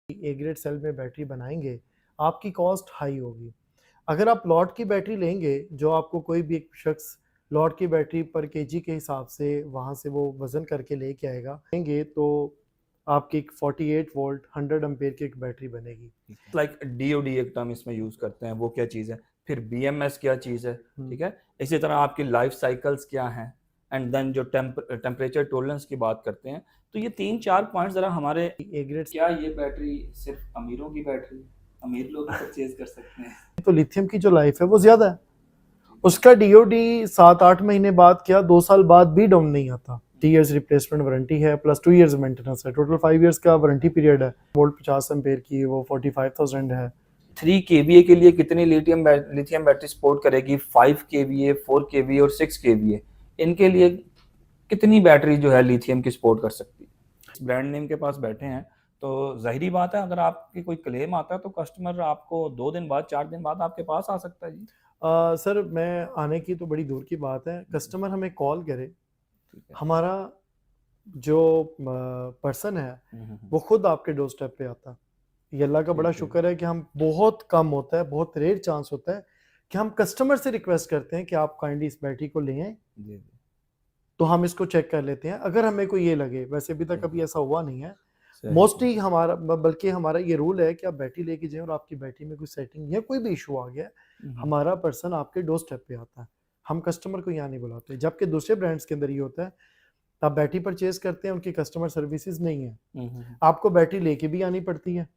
A grade cell में battery बनाएंगे, आपकी कॉस्ट हाई होगी। अगर आप लॉट की बैटरी लेंगे, जो आपको कोई भी एक शख्स लॉट की बैटरी पर केजी के हिसाब से वहाँ से वो वज़न करके लेके आएगा, लेंगे तो आपकी एक 48 वोल्ट 100 एम्पेयर की एक बैटरी बनेगी। लाइक डीओडी एक टर्म इसमें यूज़ करते हैं, वो क्या चीज़ है, फिर बीएमएस क्या चीज़ है, ठीक है। इसी तरह आपकी लाइफ साइकिल्स क्या हैं, एंड देन जो टेम्परेचर टॉलरेंस की बात करते हैं। तो ये 3-4 पॉइंट्स ज़रा हमारे ए ग्रेड क्या ये बैटरी सिर्फ अमीरों की बैटरी, अमीर लोग परचेज कर सकते हैं? तो लिथियम की जो लाइफ है वो ज़्यादा है। उसका डीओडी 7-8 महीने बाद क्या 2 साल बाद भी डाउन नहीं आता। 3 इयर्स रिप्लेसमेंट वारंटी है प्लस 2 इयर्स मेंटेनेंस है, टोटल 5 इयर्स का वारंटी पीरियड है। वोल्ट 50 एम्पेयर की वो 45,000 है। 3 केवीए के लिए कितनी लिथियम बैटरी सपोर्ट करेगी? 5 केवीए, 4 केवीए और 6 केवीए, इनके लिए कितनी बैटरी जो है लिथियम की सपोर्ट कर सकती है? ब्रांड नेम के पास बैठे हैं तो जाहिरी बात है, अगर आपकी कोई क्लेम आता है तो कस्टमर आपको 2 दिन बाद 4 दिन बाद आपके पास आ सकता है जी। सर मैं आने की तो बड़ी दूर की बात है, कस्टमर हमें कॉल करे, हमारा जो पर्सन है वो खुद आपके डोर स्टेप पे आता है। ये अल्लाह का बड़ा शुक्र है कि हम बहुत कम होता है, बहुत रेयर चांस होता है कि हम कस्टमर से रिक्वेस्ट करते हैं कि आप काइंडली इस बैटरी को ले आएं, तो हम इसको चेक कर लेते हैं। अगर हमें को ये लगे, वैसे अभी तक कभी ऐसा हुआ नहीं है, मोस्टली हमारा बल्कि हमारा ये रूल है कि आप बैटरी लेके जाएं और आपकी बैटरी में कोई सेटिंग या कोई भी इशू आ गया, हमारा पर्सन आपके डोर स्टेप पे आता है, हम कस्टमर को यहाँ नहीं बुलाते। जबकि दूसरे ब्रांड्स के अंदर ये होता है, आप बैटरी परचेज करते हैं, उनकी कस्टमर सर्विसेज नहीं है, आपको बैटरी लेके भी आनी पड़ती है,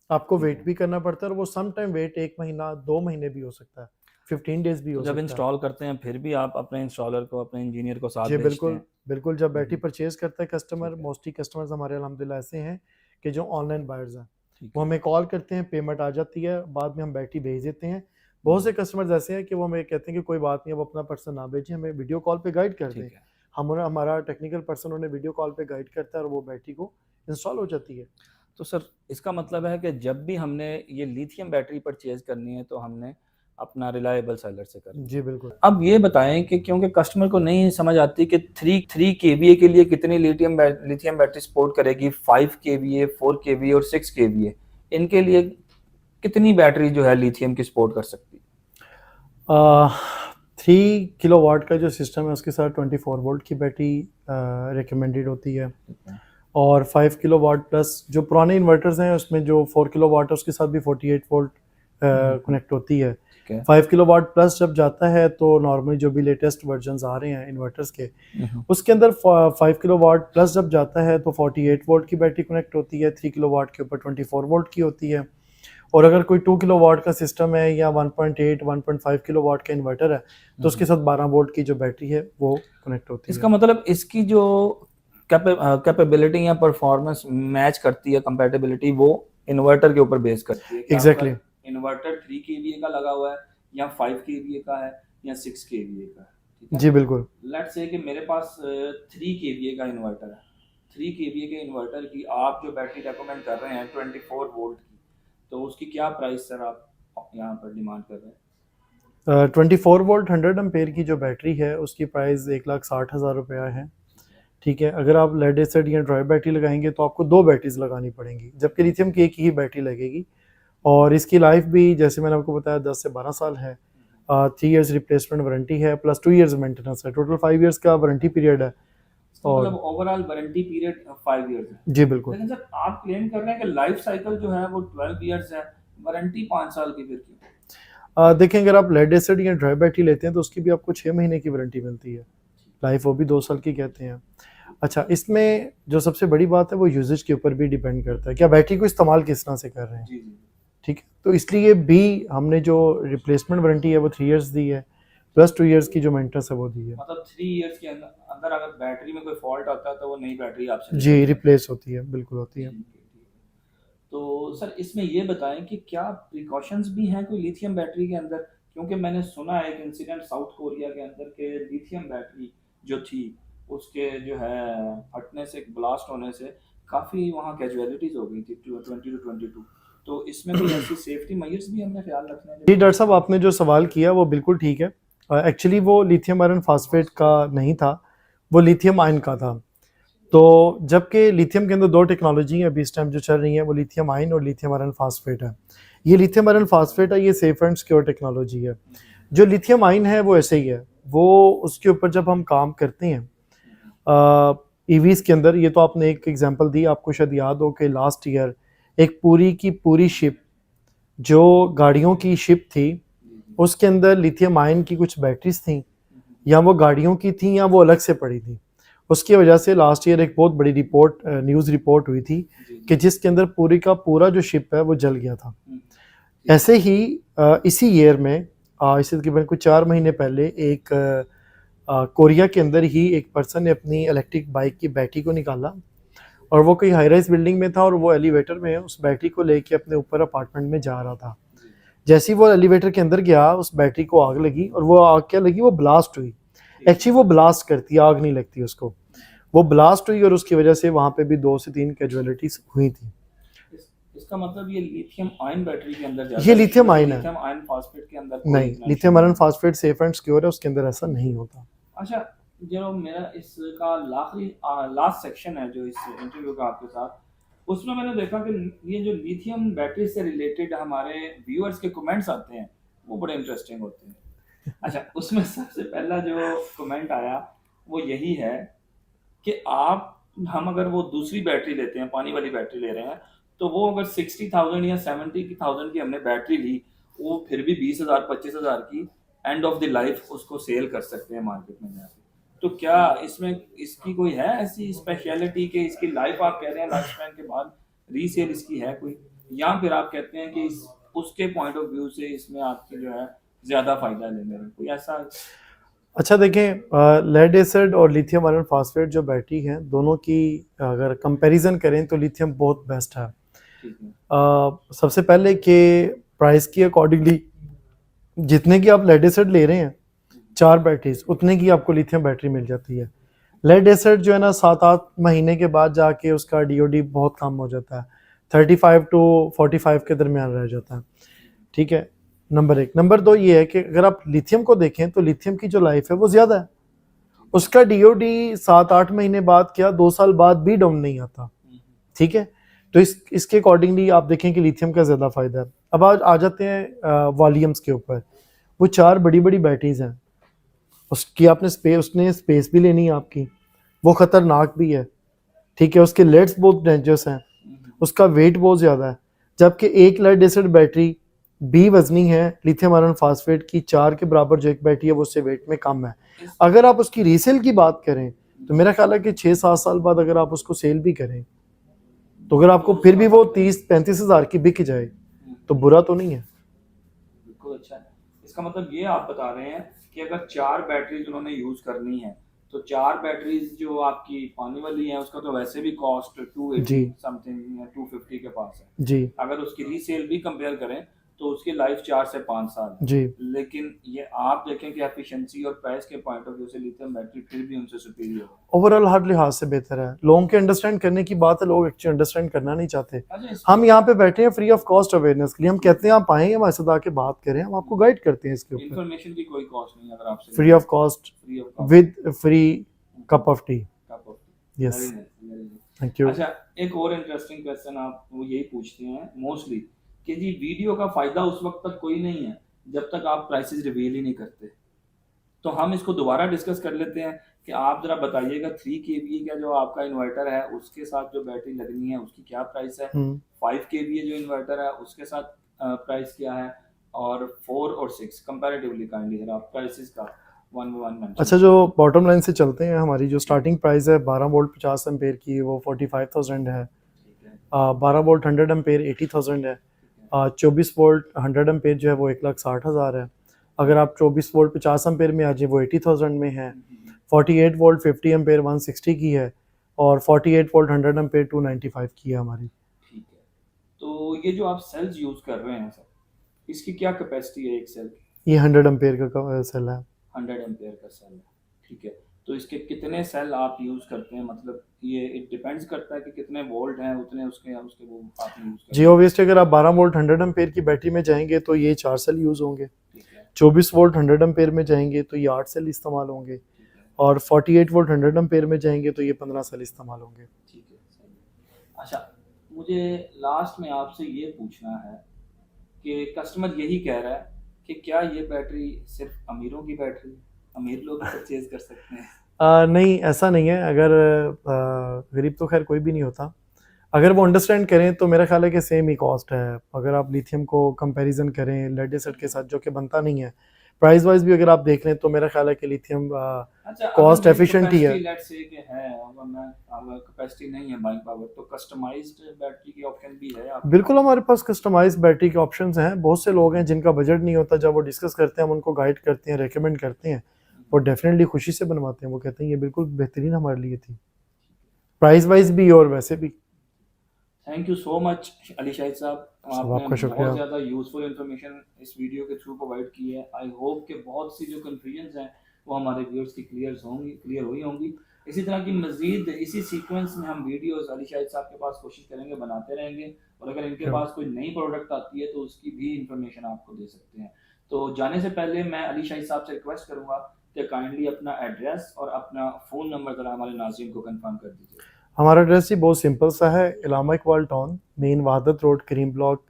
आपको वेट भी करना पड़ता है, और वो सम टाइम वेट 1 महीना 2 महीने भी हो सकता है, 15 डेज भी हो सकता है। जब इंस्टॉल करते हैं फिर भी आप अपने इंस्टॉलर को, अपने इंजीनियर को साथ जी भेजते बिल्कुल हैं? बिल्कुल। जब बैटरी परचेज करता है कस्टमर, मोस्टली कस्टमर्स हमारे अल्हम्दुलिल्लाह ऐसे हैं कि जो ऑनलाइन बायर्स हैं, वो हमें कॉल करते हैं, पेमेंट आ जाती है, बाद में हम बैटरी भेज देते हैं। बहुत से कस्टमर्स ऐसे हैं कि वो हमें कहते हैं कि कोई बात नहीं, अब अपना पर्सन ना भेजें, हमें वीडियो कॉल पे गाइड कर दें। हमारा टेक्निकल पर्सन उन्हें वीडियो कॉल पे गाइड करता है और वो बैटरी को इंस्टॉल हो जाती है। तो सर इसका मतलब है कि जब भी हमने ये लिथियम बैटरी परचेज करनी है तो हमने अपना रिलायबल सेलर से करनी है। जी बिल्कुल। अब ये बताएं कि क्योंकि कस्टमर को नहीं समझ आती कि 3 केवीए के लिए कितनी लिथियम बैटरी सपोर्ट करेगी, 5 केवीए, 4 केवीए और 6 केवीए, इनके लिए कितनी बैटरी जो है लिथियम की सपोर्ट कर सकती है? 3 किलोवाट का जो सिस्टम है उसके साथ 24 वोल्ट की बैटरी रिकमेंडेड होती है, और 5 किलोवाट प्लस जो पुराने इन्वर्टर्स हैं उसमें जो 4 किलोवाट है उसके साथ भी 48 वोल्ट कनेक्ट होती है। 5 किलोवाट प्लस जब जाता है तो नॉर्मली जो भी लेटेस्ट वर्जन्स आ रहे हैं इन्वर्टर्स के, उसके अंदर 5 किलोवाट प्लस जब जाता है तो 48 वोल्ट की बैटरी कनेक्ट होती है, 3 किलोवाट के ऊपर 24 वोल्ट की होती है। और अगर कोई 2 किलोवाट का सिस्टम है या 1.8 1.5 किलोवाट का इन्वर्टर है तो उसके साथ 12 वोल्ट की जो बैटरी है वो कनेक्ट होती है। इसका मतलब इसकी जो कैपेबिलिटी या परफॉर्मेंस मैच करती है, कंपैटिबिलिटी, वो इन्वर्टर के ऊपर बेस करती है। एग्जैक्टली। इन्वर्टर 3 केवीए का लगा हुआ है या 5 केवीए का है या 6 केवीए का है, जी बिल्कुल। लेट्स से कि मेरे पास 3 केवीए का इन्वर्टर है। 3 केवीए के इन्वर्टर की आप जो बैटरी रेकमेंड कर रहे हैं 24 वोल्ट की, तो उसकी क्या प्राइस सर आप यहाँ पर डिमांड कर रहे हैं? 24 वोल्ट 100 एम्पेयर की जो बैटरी है उसकी प्राइस 1,60,000 रुपया है। ठीक है, अगर आप लेड एसिड या ड्राई बैटरी लगाएंगे तो आपको 2 बैटरीज लगानी पड़ेंगी, जबकि लिथियम की एक ही बैटरी लगेगी। और इसकी लाइफ भी जैसे मैंने आपको बताया 10 से 12 साल है, 3 इयर्स रिप्लेसमेंट वारंटी है प्लस 2 इयर्स मेंटेनेंस है, टोटल 5 इयर्स का वारंटी पीरियड है। और मतलब ओवरऑल वारंटी पीरियड 5 इयर्स है। जी बिल्कुल। लेकिन सर आप क्लेम कर रहे हैं कि लाइफ साइकिल जो है वो 12 इयर्स है, वारंटी 5 साल की, फिर क्यों? देखें, अगर आप लेड एसिड या ड्राई बैटरी लेते हैं तो उसकी भी आपको 6 महीने की वारंटी मिलती है, लाइफ वो भी 2 साल की कहते हैं। अच्छा, इसमें जो सबसे बड़ी बात है वो यूजेज के ऊपर भी डिपेंड करता है, क्या बैटरी को इस्तेमाल किस तरह से कर रहे हैं। जी जी। ठीक है, तो इसलिए भी हमने जो रिप्लेसमेंट वारंटी है वो 3 इयर्स दी है, प्लस 2 इयर्स की जो मेंटेनेंस है वो दी है। मतलब 3 इयर्स के अंदर अगर बैटरी में कोई फॉल्ट आता है तो वो नई बैटरी आपसे जी रिप्लेस होती है, बिल्कुल होती है। तो सर इसमें ये बताएं कि क्या प्रिकॉशंस भी हैं कोई लिथियम बैटरी के अंदर? क्योंकि मैंने सुना है एक इंसिडेंट साउथ कोरिया के अंदर के लिथियम बैटरी जो थी उसके जो है फटने से, ब्लास्ट होने से काफ़ी वहाँ कैजुअलिटीज़ हो गई थी, 20 to 22। तो इसमें कोई ऐसी सेफ्टी मेजर्स भी हमें ख्याल रखना है? जी डॉक्टर साहब, आपने जो सवाल किया वो बिल्कुल ठीक है। एक्चुअली वो लिथियम आयरन फास्फेट का नहीं था, वो लिथियम आयन का था। तो जबकि लिथियम के अंदर दो टेक्नोलॉजी है अभी इस टाइम जो चल रही है, वो लिथियम आयन और लिथियम आयरन फास्फेट है। ये लिथियम आयरन फास्फेट है, ये सेफ एंड सिक्योर टेक्नोलॉजी है। जो लिथियम आयन है वो ऐसे ही है, वो उसके ऊपर जब हम काम करते हैं ईवीज के अंदर, ये तो आपने एक एग्जांपल दी, आपको शायद याद हो कि लास्ट ईयर एक पूरी की पूरी शिप, जो गाड़ियों की शिप थी, उसके अंदर लिथियम आयन की कुछ बैटरीज थी, या वो गाड़ियों की थी या वो अलग से पड़ी थी। उसकी वजह से लास्ट ईयर एक बहुत बड़ी रिपोर्ट, न्यूज़ रिपोर्ट हुई थी कि जिसके अंदर पूरी का पूरा जो शिप है वो जल गया था। ऐसे ही इसी ईयर में इससे तकरीबन कुछ 4 महीने पहले एक कोरिया के अंदर ही एक पर्सन ने अपनी इलेक्ट्रिक बाइक की बैटरी को निकाला, और वो कोई हाई राइज बिल्डिंग में था और वो एलिवेटर में उस बैटरी को लेके अपने ऊपर अपार्टमेंट में जा रहा था। जैसे ही वो एलिवेटर के अंदर गया, उस बैटरी को आग लगी, और वो आग क्या लगी, वो ब्लास्ट हुई। एक्चुअली वो ब्लास्ट करती है, आग नहीं लगती उसको, वो ब्लास्ट हुई, और उसकी वजह से वहाँ पे भी 2 से 3 कैजुअलिटीज हुई थी। इसका मतलब ये लिथियम आयन बैटरी के अंदर ये लिथियम आयन है, लिथियम आयन फास्फेट के अंदर नहीं, lithium iron phosphate safe and secure है, उसके अंदर ऐसा नहीं होता। अच्छा, जो मेरा इसका लास्ट सेक्शन है जो इस इंटरव्यू का आपके साथ, उसमें मैंने देखा कि ये जो लिथियम बैटरी से रिलेटेड हमारे व्यूअर्स के कमेंट्स आते हैं वो बड़े इंटरेस्टिंग होते हैं। अच्छा, उसमें सबसे पहला जो कमेंट आया वो यही है कि हम अगर वो दूसरी बैटरी लेते हैं, पानी वाली बैटरी ले रहे हैं, तो वो अगर 60,000 या 70,000 की हमने बैटरी ली, वो फिर भी 20,000 25,000 की एंड ऑफ द लाइफ उसको सेल कर सकते हैं मार्केट में जाके। तो क्या इसमें इसकी कोई है ऐसी स्पेशलिटी कि इसकी लाइफ, आप कह रहे हैं लाइफ स्पैन के बाद रीसेल इसकी है कोई, या फिर आप कहते हैं कि उसके पॉइंट ऑफ व्यू से इसमें आपकी जो है ज्यादा फायदा लेने में कोई ऐसा? अच्छा देखें, लेड एसिड और लिथियम आयरन फास्फेट जो बैटरी हैं, दोनों की अगर कंपैरिजन करें तो लिथियम बहुत बेस्ट है। सबसे पहले कि प्राइस की अकॉर्डिंगली जितने की आप लेड एसिड ले रहे हैं 4 बैटरीज, उतने की आपको लिथियम बैटरी मिल जाती है। लेड एसिड जो है ना 7-8 महीने के बाद जाके उसका डीओडी बहुत कम हो जाता है, 35 टू 45 के दरमियान रह जाता है। ठीक है, नंबर 1। नंबर 2 ये है कि अगर आप लिथियम को देखें तो लिथियम की जो लाइफ है वो ज़्यादा है, उसका डीओडी 7-8 महीने बाद क्या 2 साल बाद भी डाउन नहीं आता। ठीक है, तो इसके अकॉर्डिंगली आप देखें कि लिथियम का ज़्यादा फ़ायदा है। अब आज आ जाते हैं वॉल्यूम्स के ऊपर। वो 4 बड़ी बड़ी बैटरीज हैं, उसकी आपने उसने स्पेस भी लेनी है आपकी, वो ख़तरनाक भी है। ठीक है, उसके लेड्स बहुत डेंजरस हैं, उसका वेट बहुत ज़्यादा है। जबकि एक लेड एसिड बैटरी भी वजनी है लिथियम आयरन फास्फेट की 4 के बराबर जो एक बैटरी है वो उससे वेट में कम है। अगर आप उसकी रीसेल की बात करें तो मेरा ख्याल है कि 6-7 साल बाद अगर आप उसको सेल भी करें तो अगर आपको फिर भी वो 30-35 हज़ार की बिक जाए तो बुरा तो नहीं है। बिल्कुल अच्छा है। इसका मतलब ये आप बता रहे हैं कि अगर 4 बैटरीज उन्होंने यूज करनी है तो 4 बैटरीज जो आपकी पानी वाली है उसका तो वैसे भी कॉस्ट 280 समथिंग या 250 के पास है जी। अगर उसकी रीसेल भी कंपेयर करें तो उसकी लाइफ 4 से 5 साल है जी। लेकिन ये आप देखें कि एफिशिएंसी और प्राइस के पॉइंट ऑफ व्यू से लिथियम बैटरी फिर भी उनसे सुपीरियर है। ओवरऑल हर लिहाज से बेहतर है। लोगों के अंडरस्टैंड करने की बात है, लोग एक्चुअली अंडरस्टैंड करना नहीं चाहते। हम यहाँ पे बैठे हैं फ्री ऑफ कॉस्ट अवेयरनेस के लिए, हम कहते हैं आप आए हमारे साथ आके बात करें, हम आपको गाइड करते हैं इसके ऊपर। इन्फॉर्मेशन की कोई कॉस्ट नहीं अगर आपसे free of cost with free cup of T. Yes, thank you. अच्छा, एक और इंटरेस्टिंग क्वेश्चन आप वो यही पूछते हैं मोस्टली कि जी वीडियो का फायदा उस वक्त तक कोई नहीं है जब तक आप प्राइसेस रिवील ही नहीं करते। तो हम इसको दोबारा डिस्कस कर लेते हैं कि आप जरा बताइएगा 3 kVA का जो आपका इन्वर्टर है उसके साथ जो बैटरी लगनी है उसकी क्या प्राइस है, 5 kVA जो इन्वर्टर है उसके साथ प्राइस क्या है, और 4 और 6 कंपैरेटिवली काइंडली आप प्राइसेस का वन वन। अच्छा, जो बॉटम लाइन से चलते हैं, हमारी जो स्टार्टिंग प्राइस है 12 वोल्ट 50 एम्पेयर की वो 45,000 है, 12 वोल्ट 100 एम्पेयर 80,000 है, 24 वोल्ट 100 एम्पेयर जो है वो 1,60,000 है। अगर आप 24 वोल्ट 50 एम्पेयर में आ जाए वो 80,000 में है। 48 वोल्ट 50 एम्पेयर 160 की है, और 48 वोल्ट 100 एम्पेयर 295 की है हमारी। ठीक है, तो ये जो आप सेल्स यूज कर रहे हैं सर इसकी क्या कैपेसिटी है एक सेल की? ये 100 एम्पेयर का सेल है। 100 एम्पेयर का सेल है, ठीक है। तो इसके कितने सेल आप यूज करते हैं, मतलब ये इट डिपेंड्स करता है कि कितने वोल्ट हैं उतने उसके वो आप यूज करते हैं? जी ऑब्वियसली, अगर आप 12 वोल्ट 100 एम्पेयर की बैटरी में जाएंगे तो ये 4 सेल यूज होंगे। 24 वोल्ट 100 एम्पेयर में जाएंगे तो ये 8 सेल इस्तेमाल होंगे, और 48 वोल्ट 100 एम्पेयर में जाएंगे तो ये 15 साल इस्तेमाल होंगे। ठीक है, सही। अच्छा, मुझे लास्ट में आपसे ये पूछना है कि कस्टमर यही कह रहा है कि क्या ये बैटरी सिर्फ अमीरों की बैटरी है, अमीर लोग ही परचेज कर सकते हैं? नहीं, ऐसा नहीं है। अगर गरीब तो खैर कोई भी नहीं होता, अगर वो अंडरस्टैंड करें तो मेरा ख्याल है कि सेम ही कॉस्ट है। अगर आप लिथियम को कंपैरिजन करें लेड एसिड के साथ, जो कि बनता नहीं है, प्राइस वाइज भी अगर आप देख लें तो मेरा ख्याल है कि लिथियम अच्छा, अगर कॉस्ट मेरी एफिशिएंट ही है। कैपेसिटी लेट्स से कि है, अगर मैं, अगर कैपेसिटी नहीं है बाइंग पावर, तो कस्टमाइज्ड बैटरी की ऑप्शन भी है आपके बिल्कुल, पास? हमारे पास कस्टमाइज बैटरी के ऑप्शंस हैं। बहुत से लोग हैं जिनका बजट नहीं होता, जब वो डिस्कस करते हैं हम उनको गाइड करते हैं, रेकमेंड करते हैं, वो डेफिनेटली खुशी से बनवाते हैं। वो कहते हैं ये बिल्कुल बेहतरीन हमारे लिए थी, प्राइस वाइज भी और वैसे भी। Thank you so much Ali Shahid साहब, सब आपने आपका शुक्रिया। बहुत ज़्यादा यूज़फुल इन्फॉर्मेशन इस वीडियो के थ्रू प्रोवाइड की है। आई होप कि बहुत सी जो कन्फ्यूजन्स हैं वो हमारे व्यूअर्स की क्लियर हुई होंगी। इसी तरह की मज़ीद इसी सीक्वेंस में हम वीडियोस अली शाहिद साहब के पास कोशिश करेंगे, बनाते रहेंगे, और अगर इनके Sure. पास कोई नई प्रोडक्ट आती है तो उसकी भी इंफॉर्मेशन आपको दे सकते हैं। तो जाने से पहले मैं अली शाहिद साहब से रिक्वेस्ट करूँगा कि काइंडली अपना एड्रेस और अपना फ़ोन नंबर ज़रा हमारे नाज़रीन को कंफर्म कर दीजिए। हमारा एड्रेस जी बहुत सिंपल सा है, Allama Iqbal town, main Wahdat road, Karim block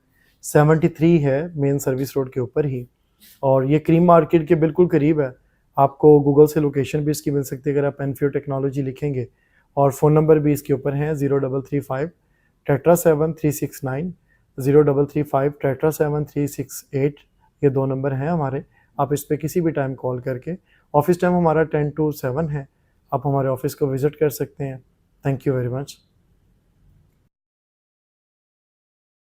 73 है, मेन सर्विस रोड के ऊपर ही, और ये क्रीम मार्केट के बिल्कुल करीब है। आपको गूगल से लोकेशन भी इसकी मिल सकती है अगर आप एनफ्यू टेक्नोलॉजी लिखेंगे, और फ़ोन नंबर भी इसके ऊपर हैं 0335 737 0335 737 ये 2 नंबर हैं हमारे। आप इस पर किसी भी टाइम कॉल करके, ऑफिस टाइम हमारा 10 to 7 है, आप हमारे ऑफिस को विज़िट कर सकते हैं। Thank you very much.